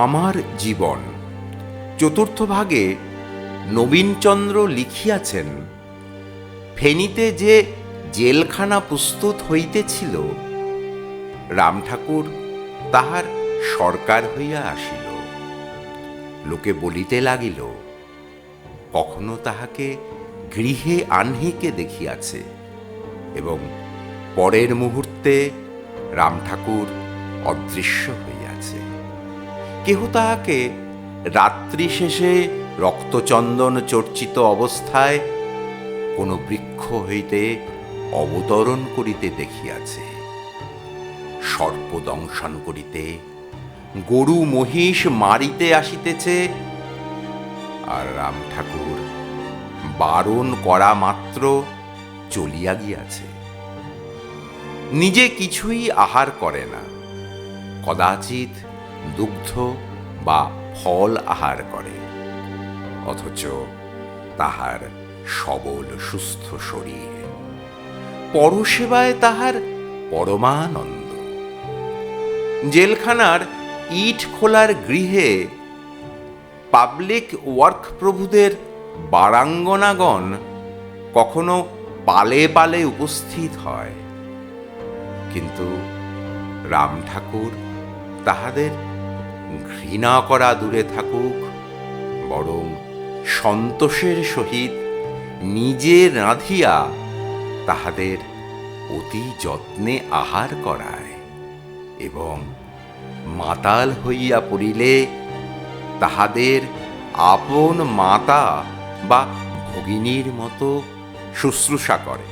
আমার জীবন চতুর্থ ভাগে নবীনচন্দ্র লিখিয়াছেন, ফেনীতে যে জেলখানা প্রস্তুত হইতেছিল, রামঠাকুর তাহার সরকার হইয়া আসিল। লোকে বলিতে লাগিল, কখনো তাহাকে গৃহে আহ্নিকে দেখিয়াছে, এবং পরের মুহূর্তে রামঠাকুর অদৃশ্য হইয়াছে। কেহ তাহাকে রাত্রি শেষে রক্তচন্দন চর্চিত অবস্থায় কোনো বৃক্ষ হইতে অবতরণ করিতে দেখিয়াছে, সর্পদংশন করিতে, গরু মহিষ মারিতে আসিতেছে, আর রামঠাকুর বারণ করা মাত্র চলিয়া গিয়াছে। নিজে কিছুই আহার করে না, কদাচিৎ দুগ্ধ বা ফল আহার করে, অথচ তাহার সবল সুস্থ শরীর, পরসেবায় তাহার পরমানন্দ। জেলখানার ইট খোলার গৃহে পাবলিক ওয়ার্ক প্রভুদের বারাঙ্গনাগণ কখনো পালে পালে উপস্থিত হয়, কিন্তু রামঠাকুর তাহাদের ঘৃণা করা দূরে থাকুক, বরং সন্তোষের সহিত নিজে রাঁধিয়া তাহাদের অতি যত্নে আহার করায়, এবং মাতাল হইয়া পড়িলে তাহাদের আপন মাতা বা ভগিনীর মতো শুশ্রূষা করে।